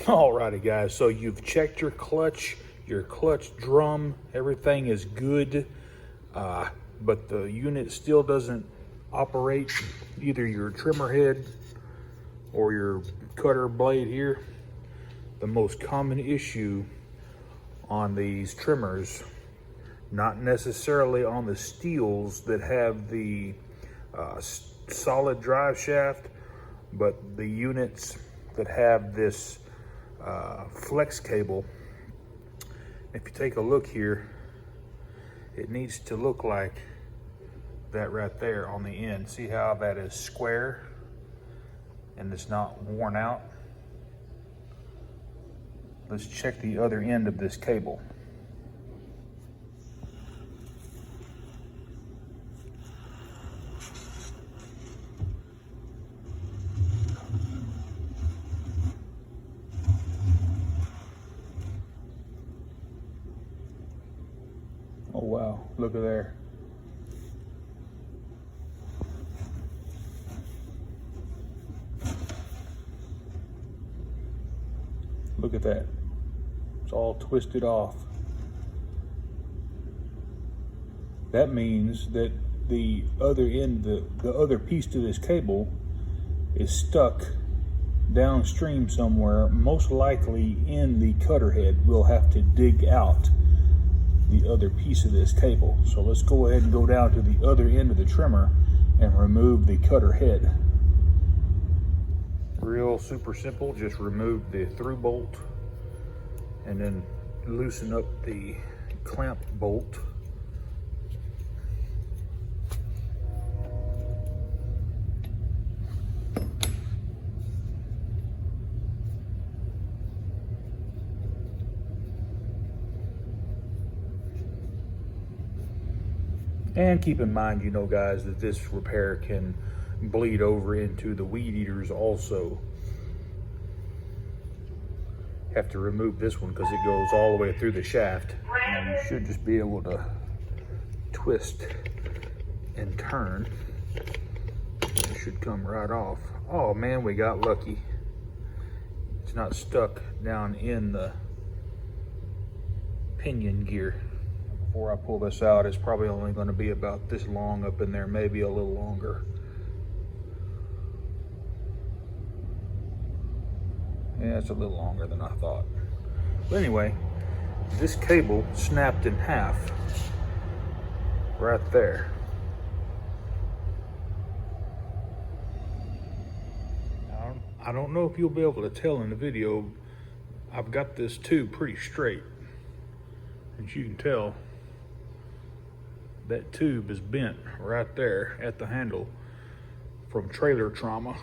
Alrighty guys, so you've checked your clutch drum, everything is good, but the unit still doesn't operate, either your trimmer head or your cutter blade here. The most common issue on these trimmers, not necessarily on the steels that have the solid drive shaft, but the units that have this flex cable. If you take a look here, it needs to look like that right there on the end. See how that is square and it's not worn out? Let's check the other end of this cable. Oh wow, look at there. Look at that. It's all twisted off. That means that the other end, the other piece to this cable is stuck downstream somewhere, most likely in the cutter head. We'll have to dig out the other piece of this cable. So let's go ahead and go down to the other end of the trimmer and remove the cutter head. Real super simple, just remove the through bolt and then loosen up the clamp bolt. And keep in mind, you know guys, that this repair can bleed over into the weed eaters also. Have to remove this one because it goes all the way through the shaft. And you should just be able to twist and turn. It should come right off. Oh man, we got lucky. It's not stuck down in the pinion gear. Before I pull this out, it's probably only going to be about this long up in there, maybe a little longer. Yeah, it's a little longer than I thought. But anyway, this cable snapped in half right there. I don't know if you'll be able to tell in the video, I've got this tube pretty straight. As you can tell, that tube is bent right there at the handle from trailer trauma.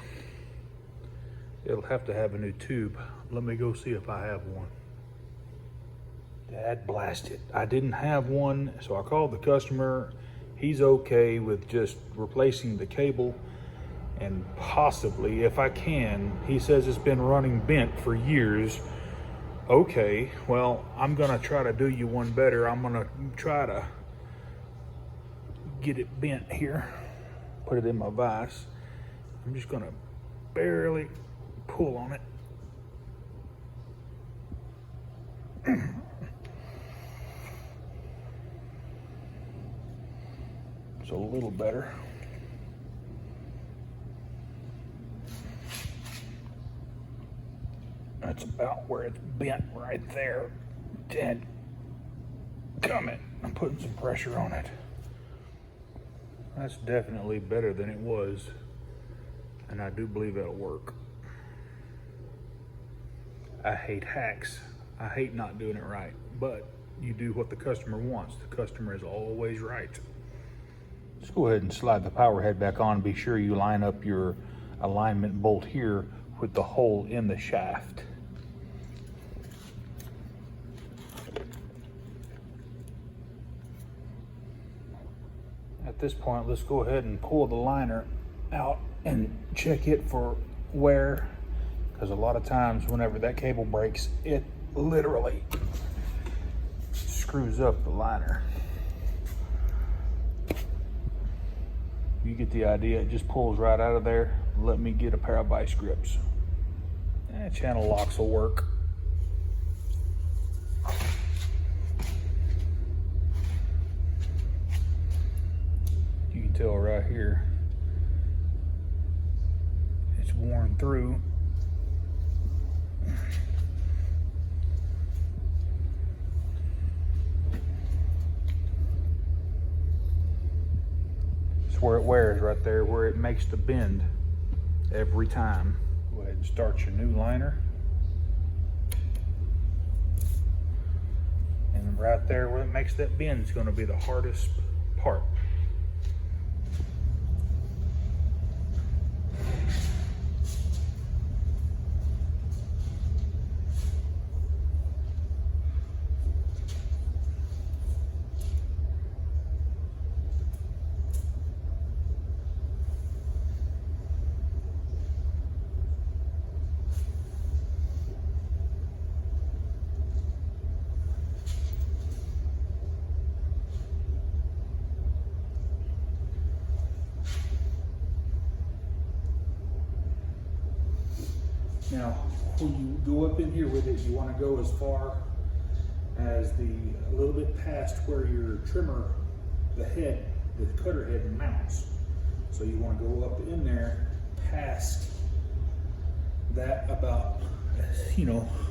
It'll have to have a new tube. Let me go see if I have one. Dad blasted. I didn't have one, so I called the customer. He's okay with just replacing the cable and possibly, if I can, he says it's been running bent for years. Okay, well, I'm gonna try to do you one better. I'm gonna try to get it bent here, put it in my vise. I'm just gonna barely pull on it. It's a little better. That's about where it's bent right there. Dad, come it. I'm putting some pressure on it. That's definitely better than it was, and I do believe that'll work. I hate hacks. I hate not doing it right, but you do what the customer wants. The customer is always right. Let's go ahead and slide the power head back on. Be sure you line up your alignment bolt here with the hole in the shaft. At this point, let's go ahead and pull the liner out and check it for wear, because a lot of times whenever that cable breaks, it literally screws up the liner. You get the idea. It just pulls right out of there. Let me get a pair of vice grips. Channel locks will work. You can tell right here, it's worn through. It's where it wears, right there, where it makes the bend every time. Go ahead and start your new liner. And right there where it makes that bend is going to be the hardest part. Now, when you go up in here with it, you want to go as far as a little bit past where your trimmer, the cutter head mounts. So you want to go up in there past that about,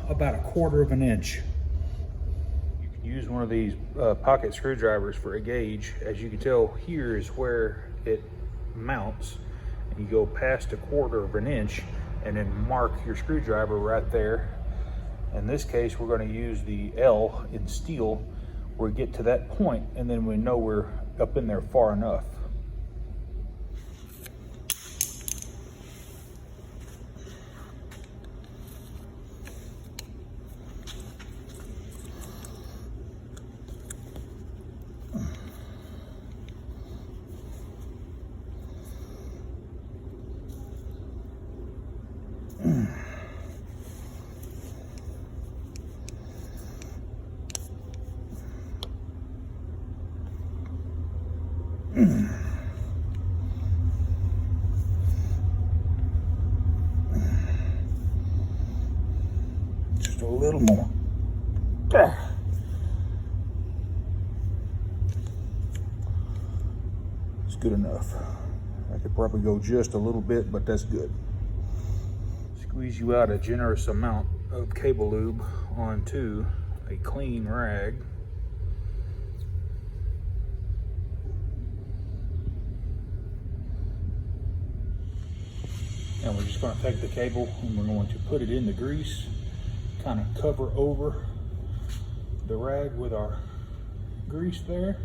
about 1/4 of an inch. You can use one of these pocket screwdrivers for a gauge. As you can tell, here is where it mounts. And you go past 1/4 of an inch and then mark your screwdriver right there. In this case, we're going to use the L in steel where we get to that point, and then we know we're up in there far enough. Just a little more. It's good enough. I could probably go just a little bit, but that's good. Squeeze you out a generous amount of cable lube onto a clean rag. And we're just going to take the cable and we're going to put it in the grease, kind of cover over the rag with our grease there.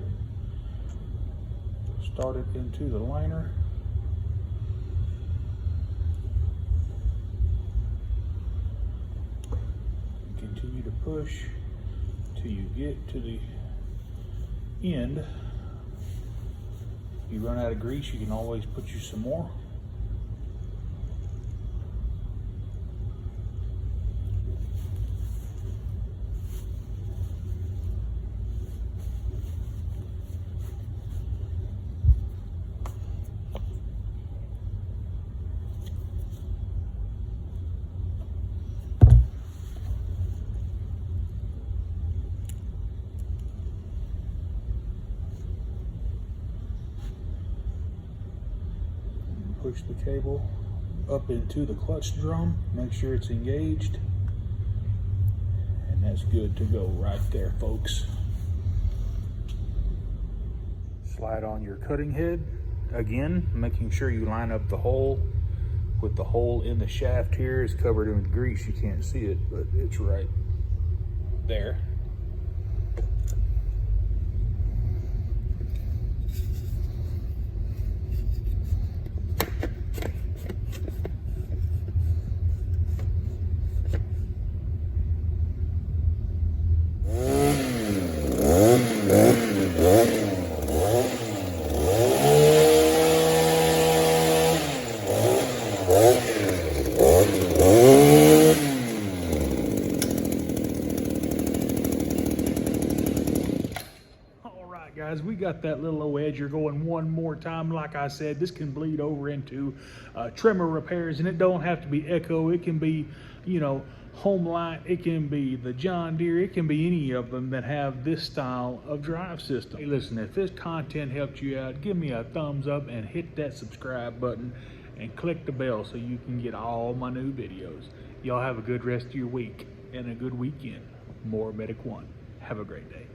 Start it into the liner. Continue to push till you get to the end. If you run out of grease, you can always put you some more. Push the cable up into the clutch drum, make sure it's engaged, and that's good to go right there, folks. Slide on your cutting head, again, making sure you line up the hole with the hole in the shaft here. Is covered in grease, you can't see it, but it's right there. Guys, we got that little old edger going one more time. Like I said, this can bleed over into trimmer repairs, and it don't have to be Echo. It can be you know, home light, it can be the John Deere, it can be any of them that have this style of drive system. Hey, listen, if this content helped you out, give me a thumbs up and hit that subscribe button and click the bell so you can get all my new videos. Y'all have a good rest of your week and a good weekend. More Medic One. Have a great day.